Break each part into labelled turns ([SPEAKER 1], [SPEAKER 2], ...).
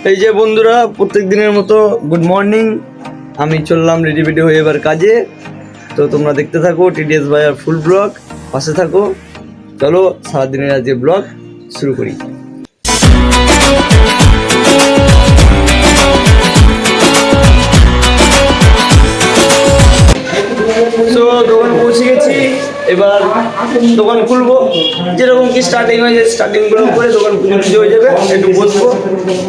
[SPEAKER 1] এই যে বন্ধুরা, প্রত্যেক দিনের মতো গুড মর্নিং। আমি চললাম রেডি হয়ে এবার কাজে। তো তোমরা দেখতে থাকো টিডিএস ভাইয়ার ফুল ব্লগ, পাশে থাকো। চলো সারাদিনের আজকে ব্লগ শুরু করি। তো দোকান পৌঁছে গেছি, এবার দোকান খুলবো। যেরকম কি স্টার্টিং হয়েছে স্টার্টিংগুলো করে দোকান পুজো হয়ে যাবে, একটু বসবো,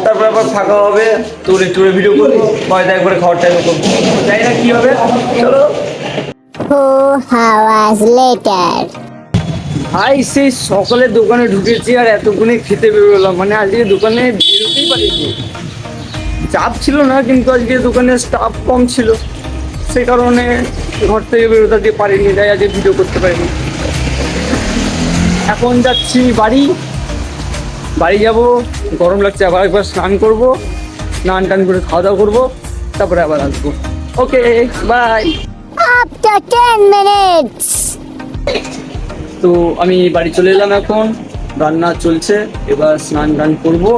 [SPEAKER 1] তারপর আবার ফাঁকা হবে তো একটু ভিডিও করি, হয়তো একবারে খাওয়ার টাইম করবো, জানি না কি হবে। চলো।
[SPEAKER 2] 4 hours later.
[SPEAKER 1] ভাই সেই সকালে দোকানে ঢুকেছি আর এতক্ষণে খেতে বেরোলাম, মানে আজকে দোকানে বেরোতেই পারিনি। চাপ ছিল না, কিন্তু আজকে দোকানে স্টাফ কম ছিল, সেই কারণে ঘর থেকে বেরোতে পারিনি, তাই আজকে ভিডিও করতে পারিনি। এখন যাচ্ছি বাড়ি যাব। গরম লাগছে, আবার একবার স্নান করবো, স্নান টান করে খাওয়া দাওয়া করবো, তারপরে আবার আসবো। ওকে, বাই।
[SPEAKER 2] After 10 minutes.
[SPEAKER 1] তো আমি বাড়ি চলে এলাম, এখন রান্না চলছে, এবার স্নান টান করবো,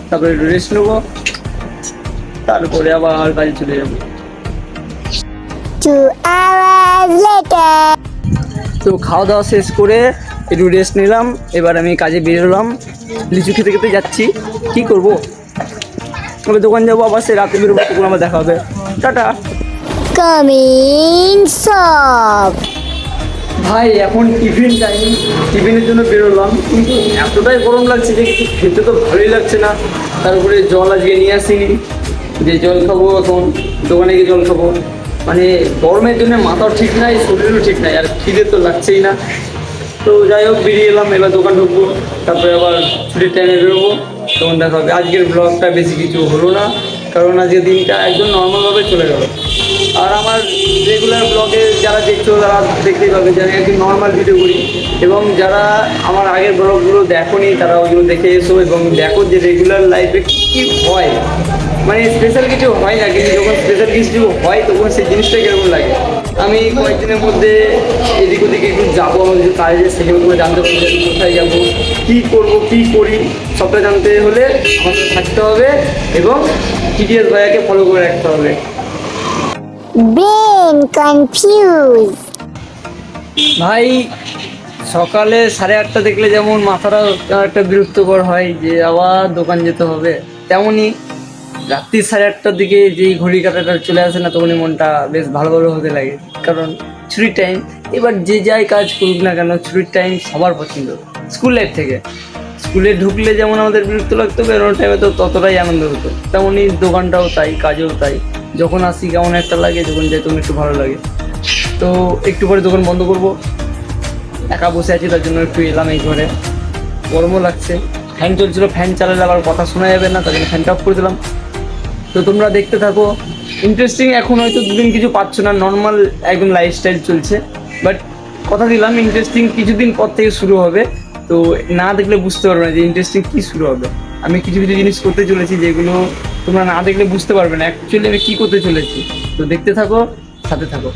[SPEAKER 1] তারপরে রেস্ট নেবো, তারপরে আবার বাড়ি চলে যাবো।
[SPEAKER 2] 2 hours later.
[SPEAKER 1] তো খাওয়া দাওয়া শেষ করে একটু রেস্ট নিলাম, এবার আমি কাজে বেরোলাম। লিচু খেতে খেতে যাচ্ছি, কি করব, তবে দোকান যাবো, আবার সে রাতে বেরোবো, তখন আমার দেখা হবে। টাটা।
[SPEAKER 2] Coming soft.
[SPEAKER 1] ভাই এখন টিফিন টাইম, টিফিনের জন্য বেরোলাম, কিন্তু এতটাই গরম লাগছে যে কিছু খেতে তো ভালোই লাগছে না। তারপরে জল আজকে নিয়ে আসিনি, যে জল খাবো, এখন দোকানে গিয়ে জল খাবো। মানে গরমের জন্য মাথাও ঠিক নাই, শরীরও ঠিক নাই, আর খিদে তো লাগছেই না। তো যাই হোক, বেরিয়ে এলাম, এবার দোকান ঢুকবো, তারপরে আবার ছুটির টাইমে বেরোবো, তখন দেখা হবে। আজকের ব্লগটা বেশি কিছু হলো না, কারণ আজকের দিনটা একদম নর্মালভাবে চলে গেল। আর আমার রেগুলার ব্লগে যারা দেখছো তারা দেখতেই পাবে যে আমি একটি নর্মাল ভিডিও করি, এবং যারা আমার আগের ব্লগগুলো দেখোনি তারা ওইগুলো দেখে এসো এবং দেখো যে রেগুলার লাইফে কী হয়। মানে স্পেশাল কিছু হয় না, কিন্তু যখন স্পেশাল কিছু হয় তখন সেই জিনিসটা কীরকম লাগে। আমি কয়েকদিনের মধ্যে এদিক ওদিকে একটু যাবো, আমার কিছু কাজে, সেগুলো করে জানতে পারবো যে আমি কোথায় যাবো, কী করবো, কী করি, সবটা জানতে হলে আমাকে থাকতে হবে এবং টিডিএস ভাইয়াকে ফলো করে রাখতে হবে।
[SPEAKER 2] Brain confused.
[SPEAKER 1] ভাই সকালে 8:30 দেখলে যেমন মাথাটা একটা বিরক্তকর হয় যে আবার দোকান যেতে হবে, তেমনই রাত্রি 8:30টার দিকে যেই ঘড়ি কাঁটাটা চলে আসে না, তখনই মনটা বেশ ভালো হতে লাগে, কারণ ছুটির টাইম। এবার যে যাই কাজ করুক না কেন, ছুটির টাইম সবার পছন্দ। স্কুল লাইফ থেকে স্কুলে ঢুকলে যেমন আমাদের বিরক্ত লাগতো, বেরোনোর টাইমে তো ততটাই আনন্দ হতো, তেমনই দোকানটাও তাই, কাজেও তাই। যখন আসি কেমন একটা লাগে, যখন যাই তখন একটু ভালো লাগে। তো একটু পরে দোকান বন্ধ করব, একা বসে আছি তার জন্য একটু এলাম এই ঘরে। গরমও লাগছে, ফ্যান চলছিল, ফ্যান চালালে আবার কথা শোনা যাবে না, তার জন্য ফ্যানটা অফ করে দিলাম। তো তোমরা দেখতে থাকো, ইন্টারেস্টিং। এখন হয়তো দুদিন কিছু পাচ্ছ না, নর্মাল একদম লাইফস্টাইল চলছে, বাট কথা দিলাম ইন্টারেস্টিং কিছুদিন পর থেকে শুরু হবে। তো না দেখলে বুঝতে পারবে না যে ইন্টারেস্টিং কী শুরু হবে। আমি কিছু কিছু জিনিস করতে চলেছি যেগুলো তোমরা না দেখলে বুঝতে পারবে না অ্যাকচুয়ালি আমি কী করতে চলেছি। তো দেখতে থাকো, সাথে থাকো।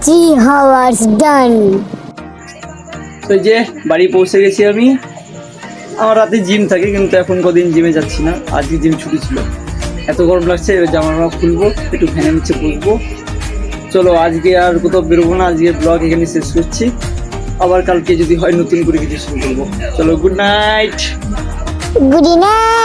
[SPEAKER 2] 3 hours done.
[SPEAKER 1] তো যে বাড়ি পৌঁছে গেছি আমি। আমার রাতে জিম থাকে, কিন্তু এখন কদিন জিমে যাচ্ছি না, আজকে জিম ছুটি ছিল। এত গরম লাগছে, জামা খুলবো, একটু ফ্যানের নিচে বসবো। চলো আজকে আর কোথাও বেরোবো না, আজকে ব্লগ এখানে শেষ করছি, আবার কালকে যদি হয় নতুন করে কিছু শুরু করবো। চলো, গুড নাইট।
[SPEAKER 2] Good night.